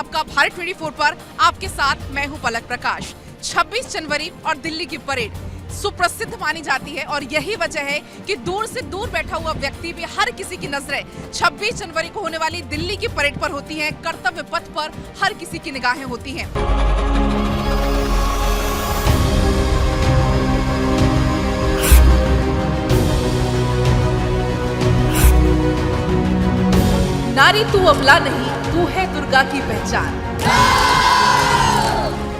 आपका भारत 24 पर। आपके साथ मैं हूं पलक प्रकाश। 26 जनवरी और दिल्ली की परेड सुप्रसिद्ध मानी जाती है और यही वजह है कि दूर से दूर बैठा हुआ व्यक्ति भी हर किसी की नजरें 26 जनवरी को होने वाली दिल्ली की परेड पर होती हैं। कर्तव्य पथ पर हर किसी की निगाहें होती हैं। नारी तू अबला नहीं, तू है दुर्गा की पहचान।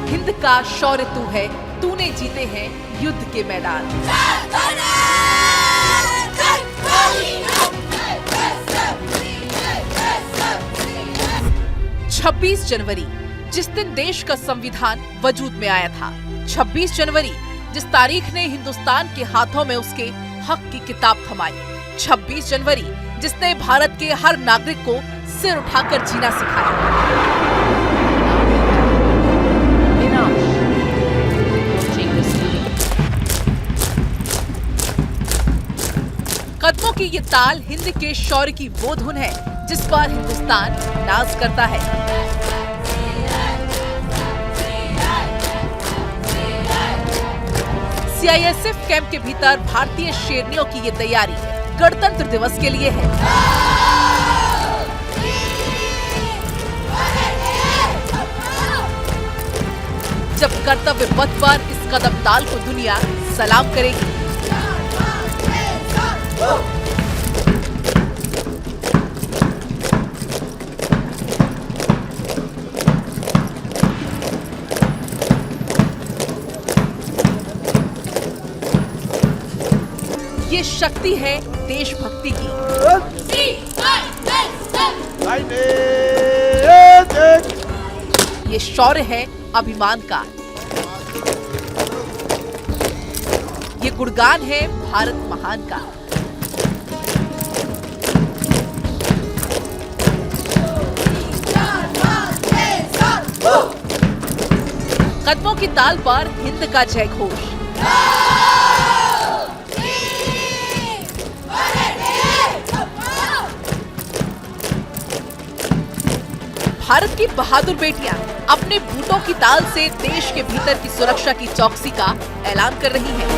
हिंद का शौर्य तू है, तूने जीते हैं युद्ध के मैदान। 26 जनवरी जिस दिन देश का संविधान वजूद में आया था, 26 जनवरी जिस तारीख ने हिंदुस्तान के हाथों में उसके हक की किताब थमाई, 26 जनवरी जिसने भारत के हर नागरिक को सिर उठाकर जीना सिखाया। कदमों की ये ताल हिंद के शौर्य की वो धुन है जिस पर हिंदुस्तान नाज करता है। सीआईएसएफ कैंप के भीतर भारतीय शेरनियों की ये तैयारी गणतंत्र दिवस के लिए है। जब कर्तव्य पथ पर इस कदम ताल को दुनिया सलाम करेगी। ये शक्ति है देशभक्ति की। ये शौर्य है अभिमान का। ये गुणगान है भारत महान का। कदमों की ताल पर हिंद का जय घोष। भारत की बहादुर बेटियां अपने बूटों की ताल से देश के भीतर की सुरक्षा की चौकसी का ऐलान कर रही हैं।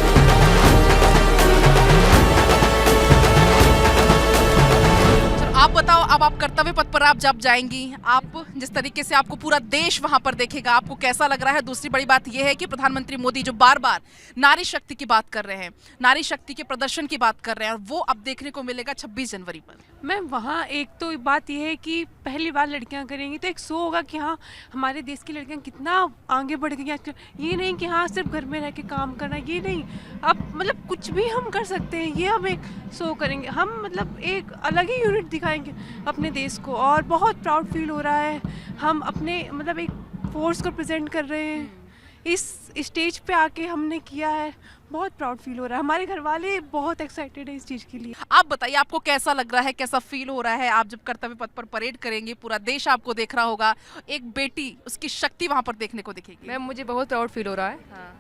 आप बताओ, अब आप कर्तव्य पथ पर आप जब जाएंगी, आप जिस तरीके से आपको पूरा देश वहां पर देखेगा, आपको कैसा लग रहा है? दूसरी बड़ी बात यह है कि प्रधानमंत्री मोदी जो बार बार नारी शक्ति की बात कर रहे हैं, नारी शक्ति के प्रदर्शन की बात कर रहे हैं, वो अब देखने को मिलेगा 26 जनवरी पर। मैम वहाँ एक तो बात यह है कि पहली बार लड़कियां करेंगी तो एक शो होगा कि हाँ हमारे देश की लड़कियां कितना आगे बढ़ गई आजकल। ये नहीं कि हाँ सिर्फ घर में रह के काम करना, ये नहीं, अब मतलब कुछ भी हम कर सकते हैं। ये हम एक शो करेंगे, हम मतलब एक अलग ही यूनिट दिखाएंगे अपने देश को और बहुत प्राउड फील हो रहा है। हम अपने मतलब एक फोर्स को प्रेजेंट कर रहे हैं, इस स्टेज पे आके हमने किया है, बहुत प्राउड फील हो रहा है। हमारे घर वाले बहुत एक्साइटेड है इस चीज़ के लिए। आप बताइए, आपको कैसा लग रहा है, कैसा फील हो रहा है? आप जब कर्तव्य पथ पर परेड करेंगे, पूरा देश आपको देख रहा होगा, एक बेटी उसकी शक्ति वहां पर देखने को दिखेगी। मैम मुझे बहुत प्राउड फील हो रहा है। हाँ।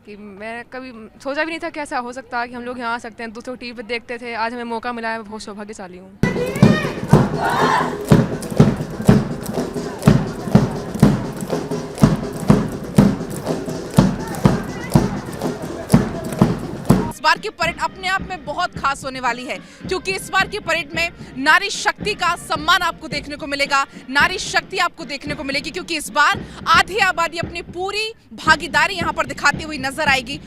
कि मैं कभी सोचा भी नहीं था कि ऐसा हो सकता है कि हम लोग यहाँ आ सकते हैं। दूसरों टीवी पे देखते थे, आज हमें मौका मिला है, मैं बहुत सौभाग्यशाली हूँ। इस बार की परेड अपने आप में बहुत खास होने वाली है क्योंकि इस बार की परेड में नारी शक्ति का सम्मान आपको देखने को मिलेगा, नारी शक्ति आपको देखने को मिलेगी क्योंकि इस बार आधी आबादी अपनी पूरी भागीदारी यहाँ पर दिखाती हुई नजर आएगी।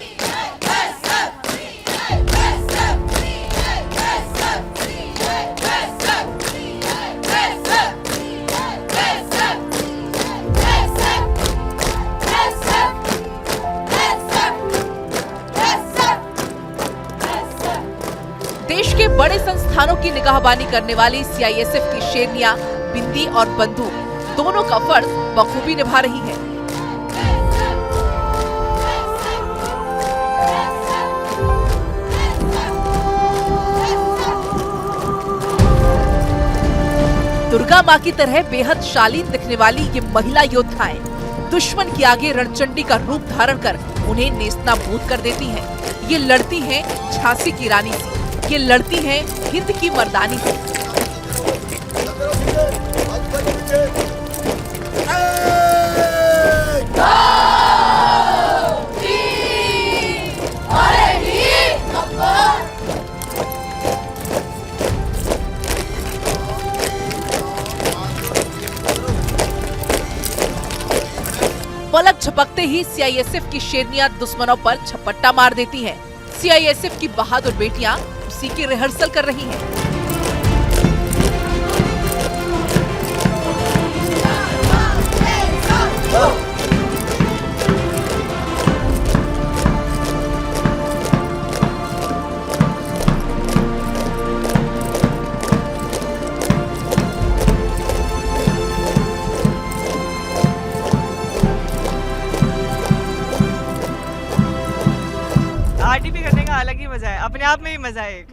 देश के बड़े संस्थानों की निगाहबानी करने वाली सीआईएसएफ की शेरनियां बिंदी और बंदूक दोनों का फर्ज बखूबी निभा रही है। दुर्गा मां की तरह बेहद शालीन दिखने वाली ये महिला योद्धाएं दुश्मन के आगे रणचंडी का रूप धारण कर उन्हें नेस्तनाबूद कर देती हैं। ये लड़ती हैं झांसी की रानी से, ये लड़ती हैं हिंद की मर्दानी से। ही सीआईएसएफ की शेरनियां दुश्मनों पर झपट्टा मार देती हैं। सीआईएसएफ की बहादुर बेटियां उसी की रिहर्सल कर रही हैं। आरटीपी करने का अलग ही मजा है, अपने आप में ही मजा है एक।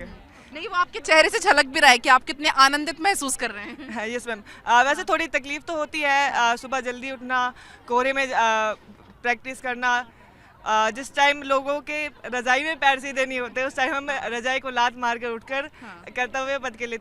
नहीं, वो आपके चेहरे से झलक भी रहा है कि आप कितने आनंदित महसूस कर रहे हैं। Yes ma'am. वैसे थोड़ी तकलीफ तो होती है, सुबह जल्दी उठना, कोहरे में प्रैक्टिस करना, जिस टाइम लोगों के रजाई में पैर सीधे नहीं होते उस टाइम हम रजाई को लात मार कर उठकर कर्तव्य पथ के लिए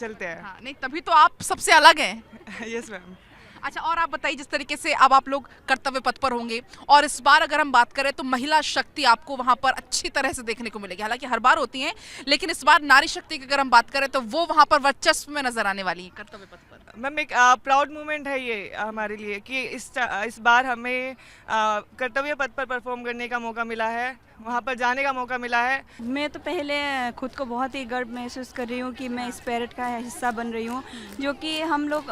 चलते हैं। हाँ, नहीं तभी तो आप सबसे अलग हैं। Yes ma'am. अच्छा, और आप बताइए, जिस तरीके से अब आप लोग कर्तव्य पथ पर होंगे और इस बार अगर हम बात करें तो महिला शक्ति आपको वहां पर अच्छी तरह से देखने को मिलेगी। हालांकि हर बार होती हैं, लेकिन इस बार नारी शक्ति की अगर हम बात करें तो वो वहां पर वर्चस्व में नजर आने वाली है कर्तव्य पथ पर। मैम एक प्राउड मोमेंट है ये हमारे लिए कि इस बार हमें कर्तव्य पथ पर परफॉर्म करने का मौका मिला है, वहाँ पर जाने का मौका मिला है। मैं तो पहले खुद को बहुत ही गर्व महसूस कर रही हूँ कि मैं इस पैरेड का हिस्सा बन रही हूँ, जो कि हम लोग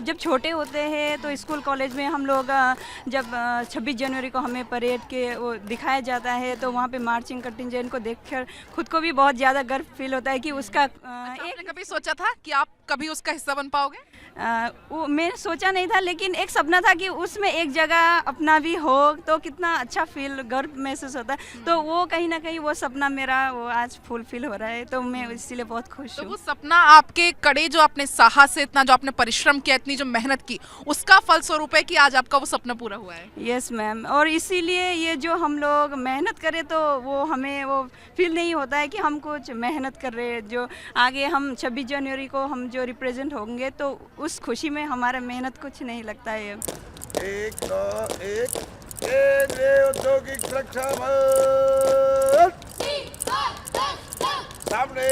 जब छोटे होते हैं तो स्कूल कॉलेज में हम लोग जब 26 जनवरी को हमें परेड के वो दिखाया जाता है तो वहाँ पे मार्चिंग कंटिंजेंट को देखकर खुद को भी बहुत ज़्यादा गर्व फील होता है कि उसका आपने कभी सोचा था कि आप कभी उसका हिस्सा बन पाओगे? वो मैंने सोचा नहीं था, लेकिन एक सपना था कि उसमें एक जगह अपना भी हो तो कितना अच्छा फील गर्व महसूस होता है। तो वो कहीं ना कहीं वो सपना मेरा वो आज फुलफिल हो रहा है, तो मैं इसीलिए बहुत खुश तो हूँ। वो सपना आपके कड़े जो आपने साहस से, इतना जो आपने परिश्रम किया, इतनी जो मेहनत की, उसका फल स्वरूप है कि आज आपका वो सपना पूरा हुआ है। यस मैम, और इसीलिए ये जो हम लोग मेहनत करें तो वो हमें वो फील नहीं होता है कि हम कुछ मेहनत कर रहे हैं। जो आगे हम 26 जनवरी को हम जो रिप्रेजेंट होंगे तो उस खुशी में हमारा मेहनत कुछ नहीं लगता है। एक दो एक केंद्रीय औद्योगिक सुरक्षा बल सामने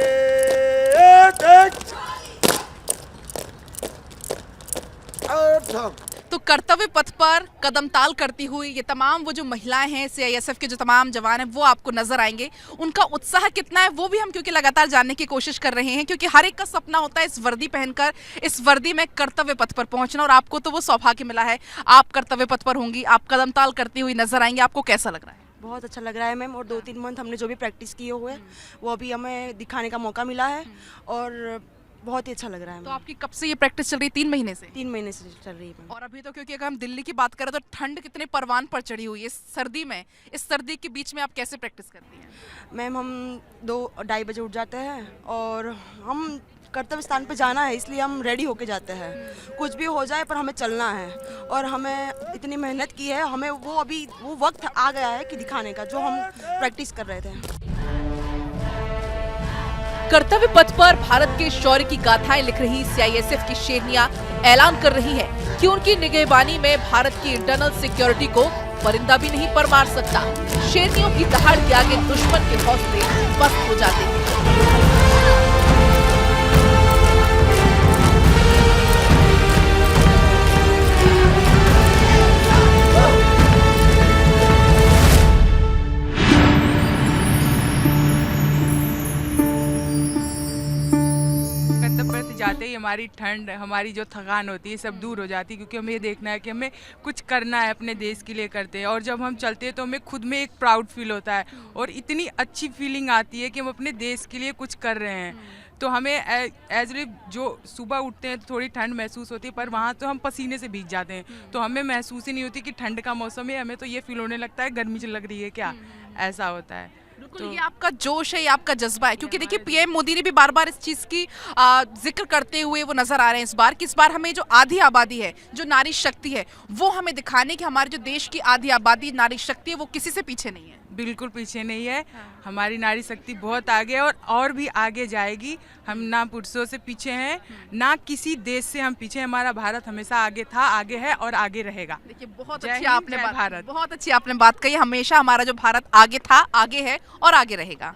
तो कर्तव्य पथ पर कदम ताल करती हुई ये तमाम वो जो महिलाएं हैं, सीआईएसएफ के जो तमाम जवान हैं, वो आपको नजर आएंगे। उनका उत्साह कितना है वो भी हम क्योंकि लगातार जानने की कोशिश कर रहे हैं, क्योंकि हर एक का सपना होता है इस वर्दी पहनकर, इस वर्दी में कर्तव्य पथ पर पहुंचना, और आपको तो वो सौभाग्य मिला है। आप कर्तव्य पथ पर होंगी, आप कदम ताल करती हुई नजर आएंगी। आपको कैसा लग रहा है? बहुत अच्छा लग रहा है मैम, और 2-3 मंथ हमने जो भी प्रैक्टिस किए हुए वो अभी हमें दिखाने का मौका मिला है और बहुत ही अच्छा लग रहा है। तो आपकी कब से ये प्रैक्टिस चल रही है? 3 महीने से? 3 महीने से चल रही है मैम। और अभी तो क्योंकि अगर हम दिल्ली की बात करें तो ठंड कितने परवान पर चढ़ी हुई है इस सर्दी में। इस सर्दी के बीच में आप कैसे प्रैक्टिस करती हैं? मैम हम 2-2:30 बजे उठ जाते हैं और हम कर्तव्य स्थान पे जाना है, इसलिए हम रेडी होके जाते हैं। कुछ भी हो जाए पर हमें चलना है, और हमें इतनी मेहनत की है, हमें वो वक्त आ गया है कि दिखाने का जो हम प्रैक्टिस कर रहे थे। कर्तव्य पथ पर भारत के शौर्य की गाथाएं लिख रही सीआईएसएफ की शेरनियां ऐलान कर रही हैं कि उनकी निगहबानी में भारत की इंटरनल सिक्योरिटी को परिंदा भी नहीं पर मार सकता। शेरनियों की दहाड़ के आगे दुश्मन के हौसले पस्त हो जाते हैं। जाते ही हमारी ठंड, हमारी जो थकान होती है सब दूर हो जाती है, क्योंकि हमें ये देखना है कि हमें कुछ करना है, अपने देश के लिए करते हैं। और जब हम चलते हैं तो हमें खुद में एक प्राउड फील होता है और इतनी अच्छी फीलिंग आती है कि हम अपने देश के लिए कुछ कर रहे हैं। तो हमें एज जो सुबह उठते हैं तो थोड़ी ठंड महसूस होती है, पर वहाँ तो हम पसीने से भीग जाते हैं, तो हमें महसूस ही नहीं होती कि ठंड का मौसम है। हमें तो ये फील होने लगता है गर्मी लग रही है क्या, ऐसा होता है। बिल्कुल, ये आपका जोश है, ये आपका जज्बा है, क्योंकि देखिए पीएम मोदी ने भी बार बार इस चीज की जिक्र करते हुए वो नजर आ रहे हैं इस बार हमें जो आधी आबादी है, जो नारी शक्ति है, वो हमें दिखाने की हमारे जो देश की आधी आबादी नारी शक्ति है वो किसी से पीछे नहीं है। बिल्कुल पीछे नहीं है। हमारी नारी शक्ति बहुत आगे है और भी आगे जाएगी। हम ना पुरुषों से पीछे हैं, ना किसी देश से हम पीछे हैं। हमारा भारत हमेशा आगे था, आगे है और आगे रहेगा। देखिए बहुत जय अच्छी हिंद, आपने जय बात, भारत। बहुत अच्छी आपने बात कही। हमेशा हमारा जो भारत आगे था, आगे है और आगे रहेगा।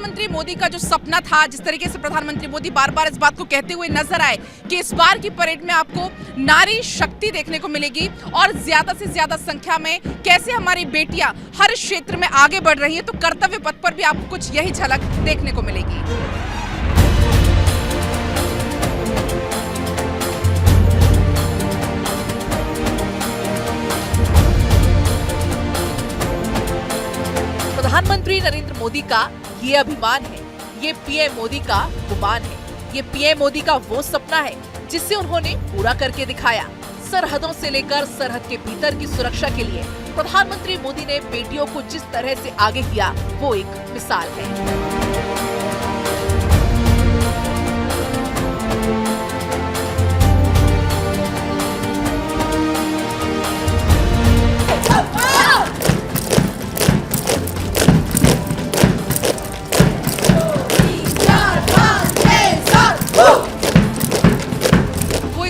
प्रधानमंत्री मोदी का जो सपना था, जिस तरीके से प्रधानमंत्री मोदी बार बार इस बात को कहते हुए नजर आए कि इस बार की परेड में आपको नारी शक्ति देखने को मिलेगी और ज्यादा से ज्यादा संख्या में कैसे हमारी बेटियां हर क्षेत्र में आगे बढ़ रही है, तो कर्तव्य पथ पर भी आपको कुछ यही झलक देखने को मिलेगी। प्रधानमंत्री नरेंद्र मोदी का ये अभिमान है, ये पीएम मोदी का गुमान है, ये पीएम मोदी का वो सपना है जिसे उन्होंने पूरा करके दिखाया। सरहदों से लेकर सरहद के भीतर की सुरक्षा के लिए प्रधानमंत्री मोदी ने बेटियों को जिस तरह से आगे किया, वो एक मिसाल है।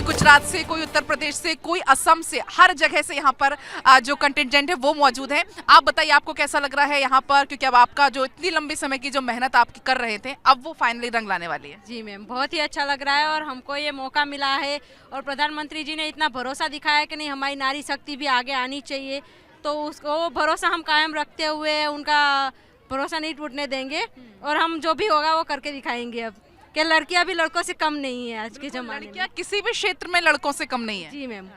गुजरात से, कोई उत्तर प्रदेश से, कोई असम से, हर जगह से यहाँ पर जो कंटिंजेंट है वो मौजूद है। आप बताइए आपको कैसा लग रहा है यहाँ पर, क्योंकि अब आपका जो इतनी लंबी समय की जो मेहनत आप कर रहे थे अब वो फाइनली रंग लाने वाली है। जी मैम, बहुत ही अच्छा लग रहा है और हमको ये मौका मिला है और प्रधानमंत्री जी ने इतना भरोसा दिखाया है कि नहीं हमारी नारी शक्ति भी आगे आनी चाहिए, तो उसको भरोसा हम कायम रखते हुए उनका भरोसा नहीं टूटने देंगे और हम जो भी होगा वो करके दिखाएंगे। अब कि लड़कियां भी लड़कों से कम नहीं है आज के जमाने में। लड़कियां किसी भी क्षेत्र में लड़कों से कम नहीं है। जी मैम।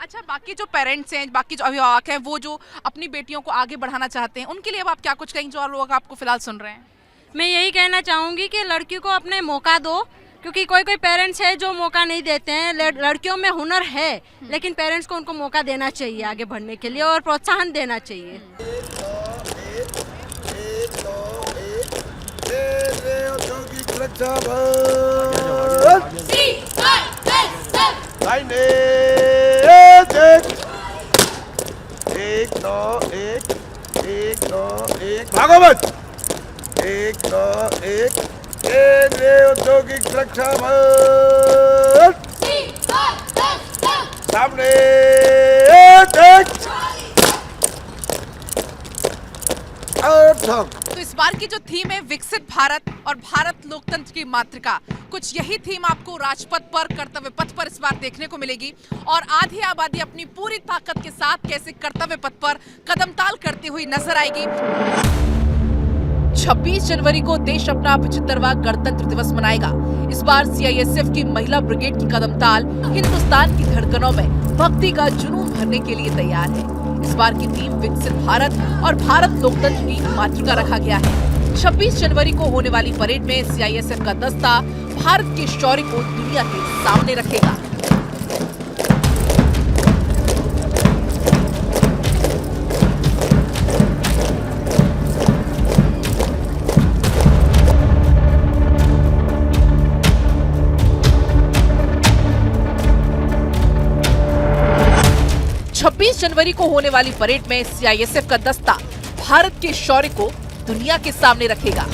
अच्छा, बाकी जो पेरेंट्स हैं, बाकी जो अभिभावक हैं, वो जो अपनी बेटियों को आगे बढ़ाना चाहते हैं, उनके लिए अब आप क्या कुछ कहेंगे जो और लोग आपको फिलहाल सुन रहे हैं? मैं यही कहना चाहूँगी कि लड़की को अपने मौका दो, क्योंकि कोई कोई पेरेंट्स है जो मौका नहीं देते हैं। लड़कियों में हुनर है लेकिन पेरेंट्स को उनको मौका देना चाहिए आगे बढ़ने के लिए और प्रोत्साहन देना चाहिए। भागो मत। 1 2 1 केंद्रीय औद्योगिक सुरक्षा बल सामने तो इस बार की जो थीम है विकसित भारत और भारत लोकतंत्र की मातृका, कुछ यही थीम आपको राजपथ पर, कर्तव्य पथ पर इस बार देखने को मिलेगी। और आधी आबादी अपनी पूरी ताकत के साथ कैसे कर्तव्य पथ पर कदमताल करती हुई नजर आएगी। 26 जनवरी को देश अपना 75वां गणतंत्र दिवस मनाएगा। इस बार सीआईएसएफ की महिला ब्रिगेड की कदमताल हिंदुस्तान की धड़कनों में भक्ति का जुनून भरने के लिए तैयार है। इस बार की थीम विकसित भारत और भारत लोकतंत्र की मातृका रखा गया है। 26 जनवरी को होने वाली परेड में सीआईएसएफ का दस्ता भारत के शौर्य को दुनिया के सामने रखेगा। जनवरी को होने वाली परेड में सीआईएसएफ का दस्ता भारत के शौर्य को दुनिया के सामने रखेगा।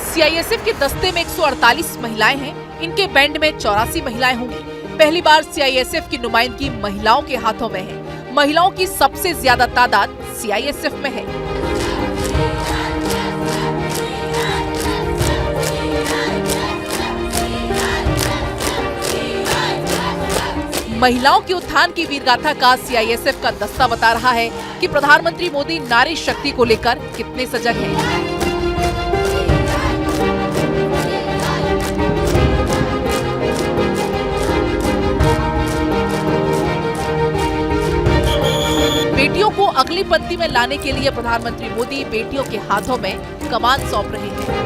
सीआईएसएफ के दस्ते में 148 महिलाएं हैं। इनके बैंड में 84 महिलाएं होंगी। पहली बार सीआईएसएफ की नुमाइंदगी महिलाओं के हाथों में है। महिलाओं की सबसे ज्यादा तादाद सीआईएसएफ में है। महिलाओं के उत्थान की वीरगाथा का सीआईएसएफ का दस्ता बता रहा है कि प्रधानमंत्री मोदी नारी शक्ति को लेकर कितने सजग हैं। बेटियों को अगली पंक्ति में लाने के लिए प्रधानमंत्री मोदी बेटियों के हाथों में कमान सौंप रहे हैं।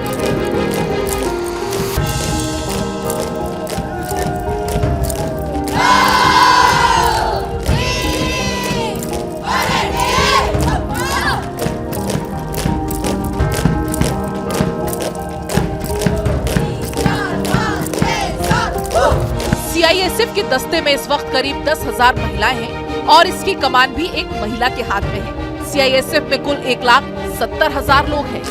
सीआईएसएफ के दस्ते में इस वक्त करीब 10,000 महिलाएं हैं और इसकी कमान भी एक महिला के हाथ में है। सीआईएसएफ में कुल 1,70,000 लोग हैं।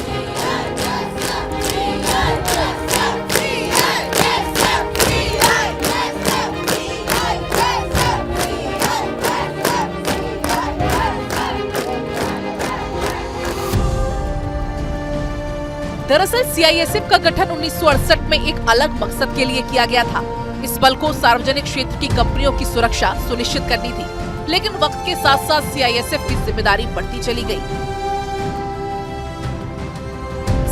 दरअसल सीआईएसएफ का गठन 1968 में एक अलग मकसद के लिए किया गया था। इस बल को सार्वजनिक क्षेत्र की कंपनियों की सुरक्षा सुनिश्चित करनी थी, लेकिन वक्त के साथ साथ सीआईएसएफ की जिम्मेदारी बढ़ती चली गई।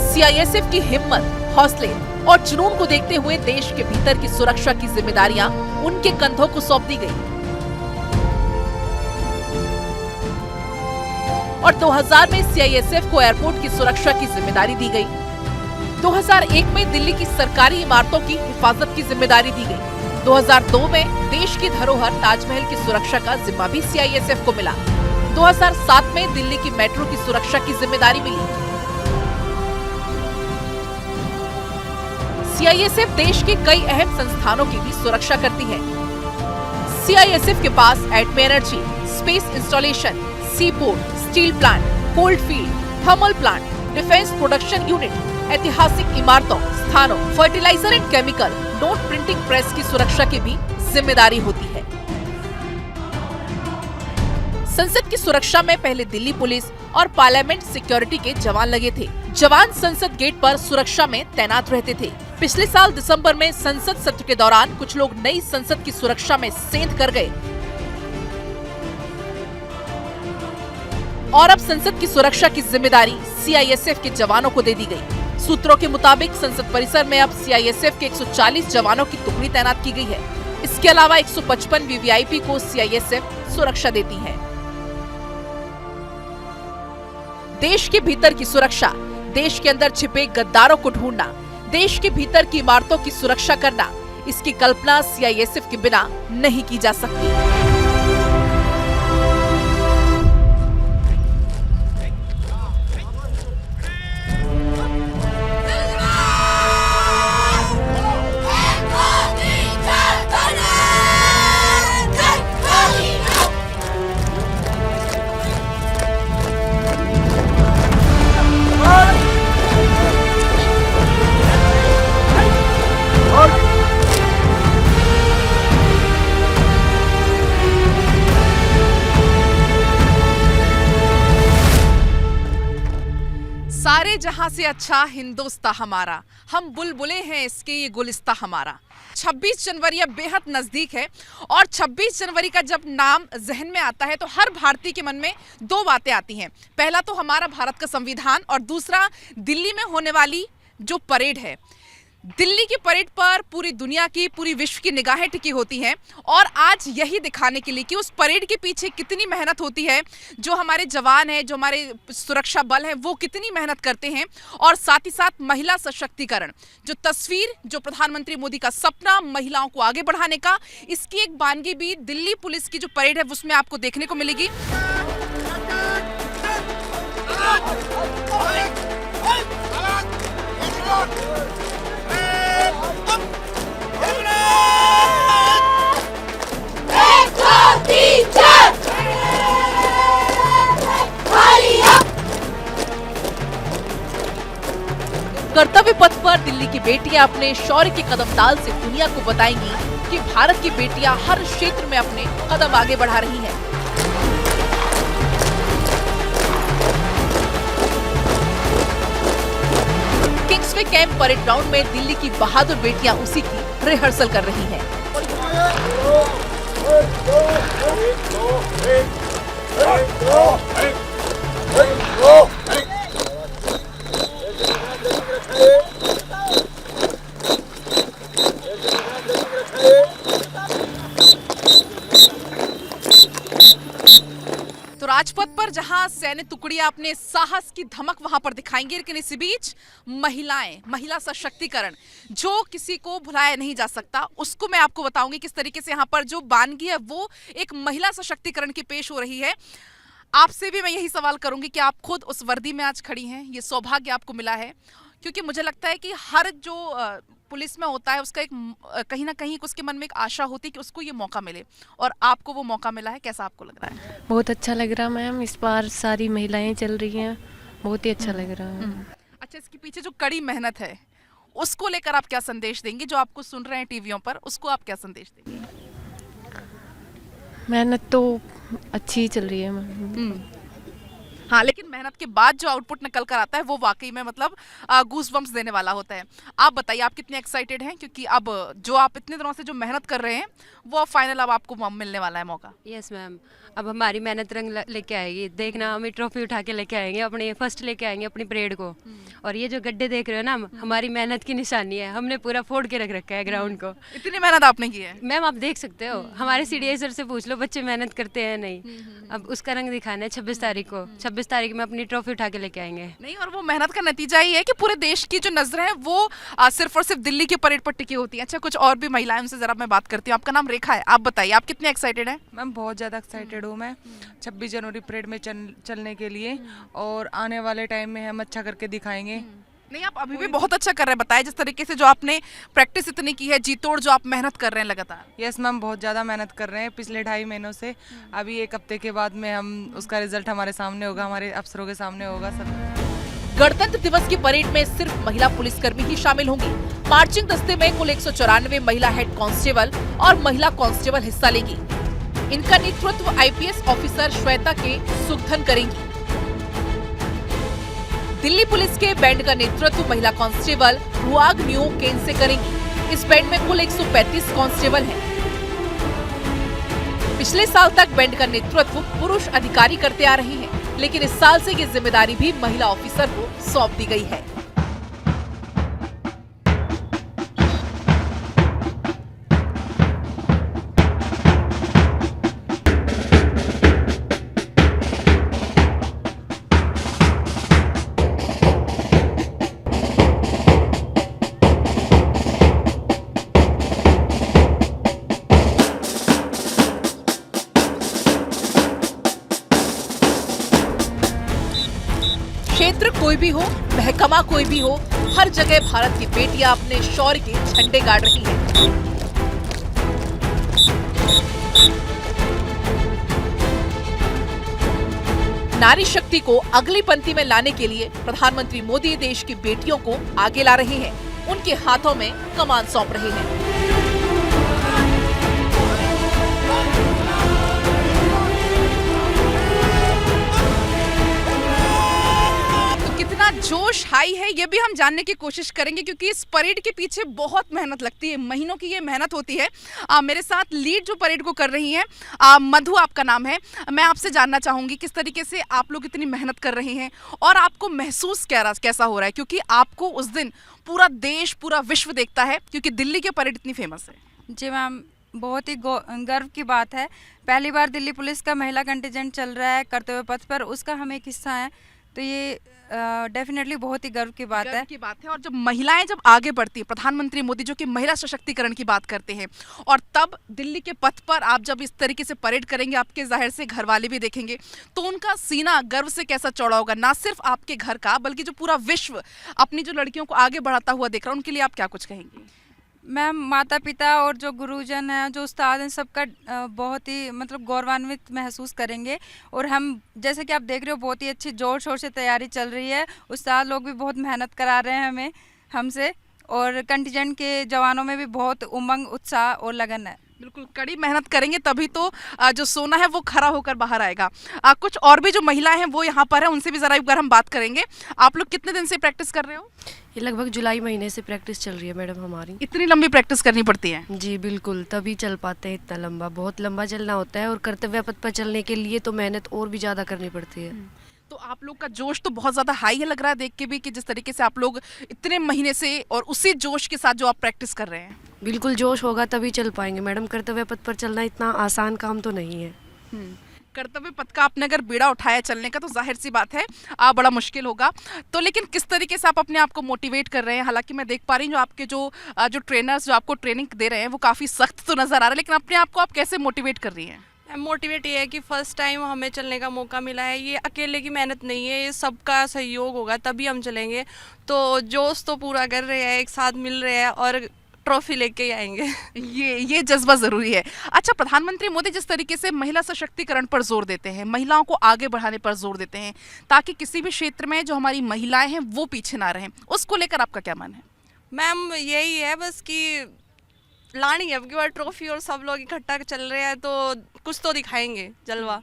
सीआईएसएफ की हिम्मत, हौसले और जुनून को देखते हुए देश के भीतर की सुरक्षा की जिम्मेदारियां उनके कंधों को सौंप दी गई और 2000 में सीआईएसएफ को एयरपोर्ट की सुरक्षा की जिम्मेदारी दी गई। 2001 में दिल्ली की सरकारी इमारतों की हिफाजत की जिम्मेदारी दी गई। 2002 में देश की धरोहर ताजमहल की सुरक्षा का जिम्मा भी सीआईएसएफ को मिला। 2007 में दिल्ली की मेट्रो की सुरक्षा की जिम्मेदारी मिली। सीआईएसएफ देश के कई अहम संस्थानों की भी सुरक्षा करती है। सीआईएसएफ के पास एटमी energy, space installation, sea port, steel plant, coal field, thermal plant, defence production unit, ऐतिहासिक इमारतों, स्थानों, fertilizer and chemical, note printing press की सुरक्षा की भी जिम्मेदारी होती है। संसद की सुरक्षा में पहले दिल्ली पुलिस और पार्लियामेंट सिक्योरिटी के जवान लगे थे। जवान संसद गेट पर सुरक्षा में तैनात रहते थे। पिछले साल दिसंबर में संसद सत्र के दौरान कुछ लोग नई संसद की सुरक्षा में सेंध कर गए और अब संसद की सुरक्षा की जिम्मेदारी सीआईएसएफ के जवानों को दे दी गई। सूत्रों के मुताबिक संसद परिसर में अब सीआईएसएफ के 140 जवानों की टुकड़ी तैनात की गई है। इसके अलावा 155 वीवीआईपी को सीआईएसएफ सुरक्षा देती है। देश के भीतर की सुरक्षा, देश के अंदर छिपे गद्दारों को ढूंढना, देश के भीतर की इमारतों की सुरक्षा करना, इसकी कल्पना सीआईएसएफ के बिना नहीं की जा सकती। सारे जहां से अच्छा हिंदुस्तां हमारा, हम बुलबुले हैं इसके ये गुलिस्ता हमारा। 26 जनवरी अब बेहद नजदीक है और 26 जनवरी का जब नाम जहन में आता है तो हर भारतीय के मन में दो बातें आती हैं। पहला तो हमारा भारत का संविधान और दूसरा दिल्ली में होने वाली जो परेड है। दिल्ली की परेड पर पूरी दुनिया की, पूरी विश्व की निगाहें टिकी होती हैं और आज यही दिखाने के लिए कि उस परेड के पीछे कितनी मेहनत होती है, जो हमारे जवान हैं, जो हमारे सुरक्षा बल हैं, वो कितनी मेहनत करते हैं और साथ ही साथ महिला सशक्तिकरण, जो तस्वीर, जो प्रधानमंत्री मोदी का सपना महिलाओं को आगे बढ़ाने का, इसकी एक बानगी भी दिल्ली पुलिस की जो परेड है उसमें आपको देखने को मिलेगी। कर्तव्य पथ पर दिल्ली की बेटियां अपने शौर्य के कदमताल से दुनिया को बताएंगी कि भारत की बेटियां हर क्षेत्र में अपने कदम आगे बढ़ा रही हैं। किंग्सवे कैंप परेड ग्राउंड में दिल्ली की बहादुर बेटियां उसी की रिहर्सल कर रही हैं। तो राजपथ पर जहां सैन्य टुकड़ियां अपने साहस की धमक वहां पर दिखाएंगी, लेकिन इसी बीच महिलाएं, महिला सशक्तिकरण जो किसी को भुलाया नहीं जा सकता, उसको मैं आपको बताऊंगी किस तरीके से यहाँ पर जो बानगी है वो एक महिला सशक्तिकरण की पेश हो रही है। आपसे भी मैं यही सवाल करूंगी कि आप खुद उस वर्दी में आज खड़ी हैं, ये सौभाग्य आपको मिला है, क्योंकि मुझे लगता है कि हर जो पुलिस में होता है उसका एक कहीं ना कहीं उसके मन में एक आशा होती है कि उसको ये मौका मिले और आपको वो मौका मिला है। कैसा आपको लग रहा है? बहुत अच्छा लग रहा मैम, इस बार सारी महिलाएं चल रही हैं, बहुत ही अच्छा लग रहा है। अच्छा, इसके पीछे जो कड़ी मेहनत है उसको लेकर आप क्या संदेश देंगे? जो आपको सुन रहे हैं टीवियों पर, उसको आप क्या संदेश देंगे? मेहनत तो अच्छी चल रही है मैम। हाँ, लेकिन मेहनत के बाद जो आउटपुट निकल कर आता है वो वाकई में मतलब गूज बम्प्स देने वाला होता है। आप बताइए, आप कितने एक्साइटेड हैं, क्योंकि अब जो आप इतने दिनों से जो मेहनत कर रहे हैं वो अब फाइनल अब आपको मिलने वाला है मौका। यस मैम, अब हमारी मेहनत रंग लेके आएगी। देखना, हमें ट्रॉफी उठा के लेके आएंगे, अपने फर्स्ट लेके आएंगे अपनी परेड को। और ये जो गड्ढे देख रहे हो ना, हमारी मेहनत की निशानी है। हमने पूरा फोड़ के रख रखा है ग्राउंड को। इतनी मेहनत आपने की है मैम, आप देख सकते हो, हमारे सीडीआई सर से पूछ लो बच्चे मेहनत करते हैं नहीं। अब उसका रंग दिखाना है 26 तारीख को। 26 तारीख में अपनी ट्रॉफी उठा के लेके आएंगे। नहीं, और वो मेहनत का नतीजा ही है कि पूरे देश की जो नजरें हैं वो सिर्फ और सिर्फ दिल्ली की परेड पर टिकी होती है। अच्छा, कुछ और भी महिलाएं, उनसे जरा मैं बात करती हूँ। आपका नाम रेखा है, आप बताइए आप कितने एक्साइटेड हैं? मैम बहुत ज़्यादा एक्साइटेड हूँ मैं 26 जनवरी परेड में चलने के लिए, और आने वाले टाइम में हम अच्छा करके दिखाएंगे। नहीं, आप अभी भी बहुत अच्छा कर रहे हैं। बताइए, जिस तरीके से जो आपने प्रैक्टिस इतनी की है, जी तोड़ जो आप मेहनत कर रहे हैं लगातार। यस मैम, बहुत ज़्यादा मेहनत कर रहे हैं पिछले 2.5 महीनों से। अभी 1 हफ्ते के बाद में हम उसका रिजल्ट हमारे सामने होगा, हमारे अफसरों के सामने होगा सब। गणतंत्र दिवस की परेड में सिर्फ महिला पुलिसकर्मी ही शामिल होंगी। मार्चिंग दस्ते में कुल 194 महिला हेड कांस्टेबल और महिला कांस्टेबल हिस्सा लेगी। इनका नेतृत्व आईपीएस ऑफिसर श्वेता के सुगधन करेंगी। दिल्ली पुलिस के बैंड का नेतृत्व महिला कांस्टेबल रुआग न्यू केन से करेंगी। इस बैंड में कुल 135 कांस्टेबल हैं। पिछले साल तक बैंड का नेतृत्व पुरुष अधिकारी करते आ रहे हैं, लेकिन इस साल से ये जिम्मेदारी भी महिला ऑफिसर को सौंप दी गई है। क्षेत्र कोई भी हो, महकमा कोई भी हो, हर जगह भारत की बेटियां अपने शौर्य के झंडे गाड़ रही हैं। नारी शक्ति को अगली पंक्ति में लाने के लिए प्रधानमंत्री मोदी देश की बेटियों को आगे ला रहे हैं, उनके हाथों में कमान सौंप रहे हैं। जोश हाई है ये भी हम जानने की कोशिश करेंगे, क्योंकि इस परेड के पीछे बहुत मेहनत लगती है, महीनों की ये मेहनत होती है। मेरे साथ लीड जो परेड को कर रही हैं, मधु आपका नाम है। मैं आपसे जानना चाहूंगी किस तरीके से आप लोग इतनी मेहनत कर रहे हैं और आपको महसूस कैसा हो रहा है, क्योंकि आपको उस दिन पूरा देश पूरा विश्व देखता है, क्योंकि दिल्ली की परेड इतनी फेमस है। जी मैम, बहुत ही गर्व की बात है। पहली बार दिल्ली पुलिस का महिला कंटिजेंट चल रहा है कर्तव्य पथ पर, उसका हम एक हिस्सा है, तो ये डेफिनेटली बहुत ही गर्व की बात है। और जब महिलाएं जब आगे बढ़ती है, प्रधानमंत्री मोदी जो कि महिला सशक्तिकरण की बात करते हैं, और तब दिल्ली के पथ पर आप जब इस तरीके से परेड करेंगे, आपके जाहिर से घर वाले भी देखेंगे, तो उनका सीना गर्व से कैसा चौड़ा होगा, ना सिर्फ आपके घर का बल्कि जो पूरा विश्व अपनी जो लड़कियों को आगे बढ़ाता हुआ देख रहा है, उनके लिए आप क्या कुछ कहेंगे? मैम, माता पिता और जो गुरुजन हैं, जो उस्ताद हैं, सबका बहुत ही मतलब गौरवान्वित महसूस करेंगे। और हम जैसे कि आप देख रहे हो, बहुत ही अच्छी जोर शोर से तैयारी चल रही है। उस्ताद लोग भी बहुत मेहनत करा रहे हैं हमसे, और कंटिजेंट के जवानों में भी बहुत उमंग, उत्साह और लगन है। बिल्कुल, कड़ी मेहनत करेंगे तभी तो जो सोना है वो खरा होकर बाहर आएगा। कुछ और भी जो महिलाएं हैं वो यहाँ पर है, उनसे भी जरा एक बार हम बात करेंगे। आप लोग कितने दिन से प्रैक्टिस कर रहे हो? ये लगभग जुलाई महीने से प्रैक्टिस चल रही है मैडम हमारी। इतनी लंबी प्रैक्टिस करनी पड़ती है? जी बिल्कुल, तभी चल पाते हैं इतना लंबा। बहुत लंबा चलना होता है, और कर्तव्य पथ पर चलने के लिए तो मेहनत और भी ज़्यादा करनी पड़ती है। तो आप लोग का जोश तो बहुत ज़्यादा हाई है, लग रहा है देख के भी, कि जिस तरीके से आप लोग इतने महीने से और उसी जोश के साथ जो आप प्रैक्टिस कर रहे हैं। बिल्कुल, जोश होगा तभी चल पाएंगे मैडम। कर्तव्य पथ पर चलना इतना आसान काम तो नहीं है। कर्तव्य पथ का आपने अगर बीड़ा उठाया चलने का, तो जाहिर सी बात है बड़ा मुश्किल होगा। तो लेकिन किस तरीके से आप अपने आप को मोटिवेट कर रहे हैं? हालांकि मैं देख पा रही हूँ जो आपके जो ट्रेनर्स जो आपको ट्रेनिंग दे रहे हैं वो काफ़ी सख्त तो नज़र आ रहा है, लेकिन अपने आप को आप कैसे मोटिवेट कर रही हैं? मोटिवेट ये है कि फर्स्ट टाइम हमें चलने का मौका मिला है। ये अकेले की मेहनत नहीं है, ये सबका सहयोग होगा तभी हम चलेंगे। तो जोश तो पूरा कर रहे हैं, एक साथ मिल रहे हैं और ट्रॉफी लेके ही आएंगे। ये जज्बा जरूरी है। अच्छा, प्रधानमंत्री मोदी जिस तरीके से महिला सशक्तिकरण पर जोर देते हैं, महिलाओं को आगे बढ़ाने पर जोर देते हैं, ताकि किसी भी क्षेत्र में जो हमारी महिलाएं हैं वो पीछे ना रहें, उसको लेकर आपका क्या मन है? मैम, यही है बस कि लानी है, अब की बार ट्रॉफी और सब लोग इकट्ठा चल रहे हैं तो कुछ तो दिखाएंगे, जलवा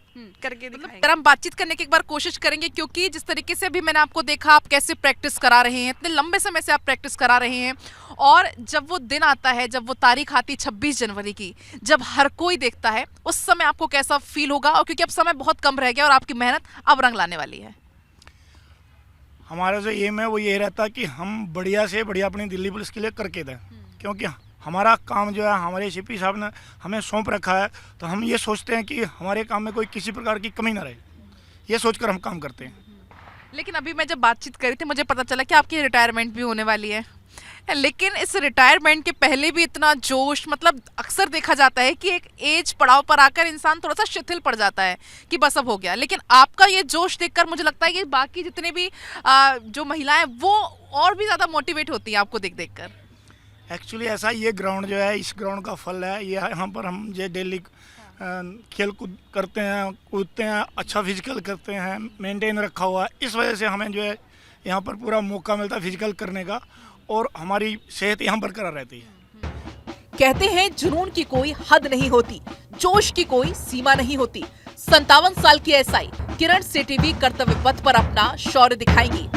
करके दिखाएंगे। अगर हम बातचीत करने की एक बार कोशिश करेंगे, क्योंकि जिस तरीके से अभी मैंने आपको देखा आप कैसे प्रैक्टिस करा रहे हैं, इतने लंबे समय से आप प्रैक्टिस करा रहे हैं, और जब वो दिन आता है, जब वो तारीख आती 26 जनवरी की, जब हर कोई देखता है, उस समय आपको कैसा फील होगा? और क्योंकि अब समय बहुत कम रह गया और आपकी मेहनत अब रंग लाने वाली है। हमारा जो एम है वो ये रहता है कि हम बढ़िया से बढ़िया अपनी दिल्ली पुलिस के लिए करके दें, क्योंकि हमारा काम जो है हमारे सीपी साहब ने हमें सौंप रखा है, तो हम ये सोचते हैं कि हमारे काम में कोई किसी प्रकार की कमी ना रहे, ये सोचकर हम काम करते हैं। लेकिन अभी मैं जब बातचीत करी थी मुझे पता चला कि आपकी रिटायरमेंट भी होने वाली है, लेकिन इस रिटायरमेंट के पहले भी इतना जोश, मतलब अक्सर देखा जाता है कि एक एज पड़ाव पर आकर इंसान थोड़ा सा शिथिल पड़ जाता है कि बस अब हो गया, लेकिन आपका ये जोश देखकर मुझे लगता है कि बाकी जितने भी जो महिलाएं वो और भी ज़्यादा मोटिवेट होती हैं आपको देख देख कर। एक्चुअली ऐसा ये ग्राउंड जो है, इस ग्राउंड का फल है ये, यहाँ पर हम जो डेली खेल कूद करते हैं, कूदते हैं, अच्छा फिजिकल करते हैं, मेंटेन रखा हुआ है, इस वजह से हमें जो है यहाँ पर पूरा मौका मिलता है फिजिकल करने का, और हमारी सेहत यहाँ बरकरार रहती है। कहते हैं जुनून की कोई हद नहीं होती, जोश की कोई सीमा नहीं होती। 57 साल की एसआई किरण सेठी भी कर्तव्य पथ पर अपना शौर्य दिखाएंगी।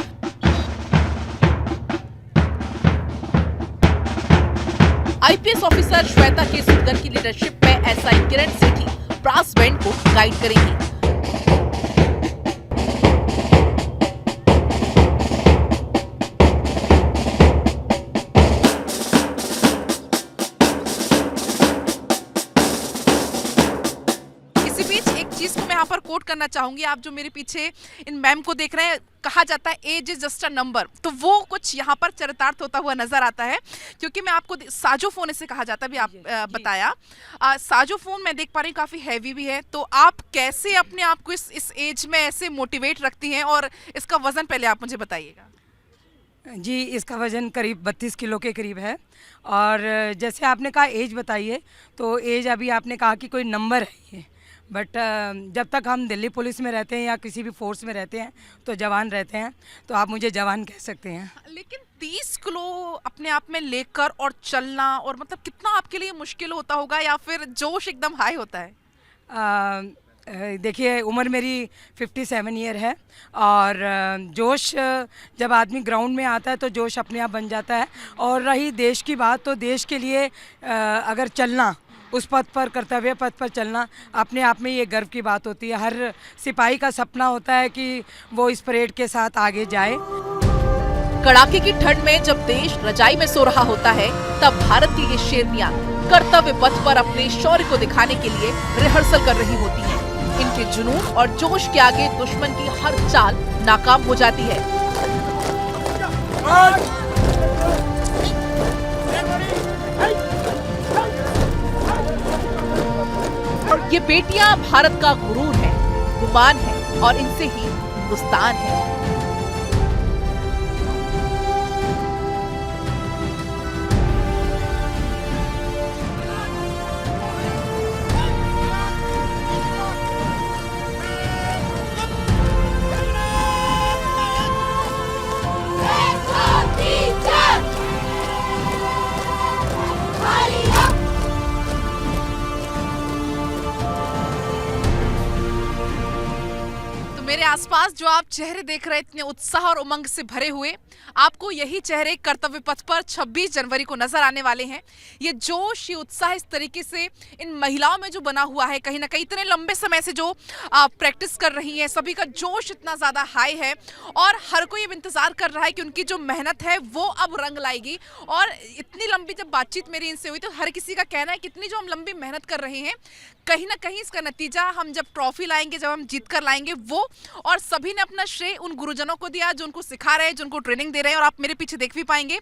आईपीएस ऑफिसर श्वेता के सुंदर की लीडरशिप में एसआई किरण सेठी ब्रास बैंड को गाइड करेंगी। इसी बीच एक चीज को मैं यहाँ पर कोट करना चाहूंगी, आप जो मेरे पीछे इन मैम को देख रहे हैं, कहा जाता है age is just a number, तो वो कुछ यहाँ पर चरितार्थ होता हुआ नजर आता है, क्योंकि मैं आपको साजो फोन इसे कहा जाता है, भी आप बताया। साजो फोन मैं देख पा रही हूँ काफी हैवी भी है, तो आप कैसे अपने आप को इस एज में ऐसे मोटिवेट रखती हैं, और इसका वजन पहले आप मुझे बताइएगा। जी, इसका वज़न करीब 32 किलो के करीब है, और जैसे आपने कहा एज बताइए, तो एज अभी आपने कहा कि कोई नंबर है ये, बट जब तक हम दिल्ली पुलिस में रहते हैं या किसी भी फोर्स में रहते हैं तो जवान रहते हैं, तो आप मुझे जवान कह सकते हैं। लेकिन 30 किलो अपने आप में लेकर और चलना, और मतलब कितना आपके लिए मुश्किल होता होगा, या फिर जोश एकदम हाई होता है? देखिए, उम्र मेरी 57 ईयर है, और जोश जब आदमी ग्राउंड में आता है तो जोश अपने आप बन जाता है। और रही देश की बात, तो देश के लिए अगर चलना, उस पथ पर, कर्तव्य पथ पर चलना, अपने आप में ये गर्व की बात होती है। हर सिपाही का सपना होता है कि वो इस परेड के साथ आगे जाए। कड़ाके की ठंड में जब देश रजाई में सो रहा होता है, तब भारत की ये शेरनियां कर्तव्य पथ पर अपने शौर्य को दिखाने के लिए रिहर्सल कर रही होती हैं। इनके जुनून और जोश के आगे दुश्मन की हर चाल नाकाम हो जाती है। ये बेटियां भारत का गुरूर है, गुमान है, और इनसे ही हिंदुस्तान है। मेरे आसपास जो आप चेहरे देख रहे हैं, इतने उत्साह और उमंग से भरे हुए, आपको यही चेहरे कर्तव्य पथ पर 26 जनवरी को नजर आने वाले हैं। ये जोश, ये उत्साह इस तरीके से इन महिलाओं में जो बना हुआ है, कहीं ना कहीं इतने लंबे समय से जो प्रैक्टिस कर रही हैं, सभी का जोश इतना ज़्यादा हाई है, और हर कोई अब इंतज़ार कर रहा है कि उनकी जो मेहनत है वो अब रंग लाएगी। और इतनी लंबी जब बातचीत मेरी इनसे हुई, तो हर किसी का कहना है कि इतनी जो हम लंबी मेहनत कर रहे हैं, कहीं ना कहीं इसका नतीजा हम जब ट्रॉफी लाएंगे, जब हम जीत कर लाएंगे वो। और सभी ने अपना श्रेय उन गुरुजनों को दिया जो उनको सिखा रहे हैं, जो उनको ट्रेनिंग दे रहे हैं, और आप मेरे पीछे देख भी पाएंगे।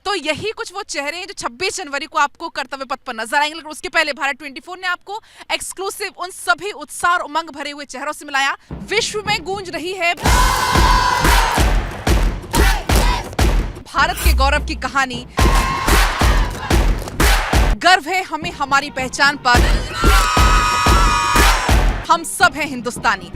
तो यही कुछ वो चेहरे हैं जो 26 जनवरी को आपको कर्तव्य पथ पर नजर आएंगे। लेकिन उसके पहले भारत 24 ने आपको एक्सक्लूसिव उन सभी उत्साह और उमंग भरे हुए चेहरों से मिलाया। विश्व में गूंज रही है भारत के गौरव की कहानी। गर्व है हमें हमारी पहचान पर, हम सब हैं हिंदुस्तानी।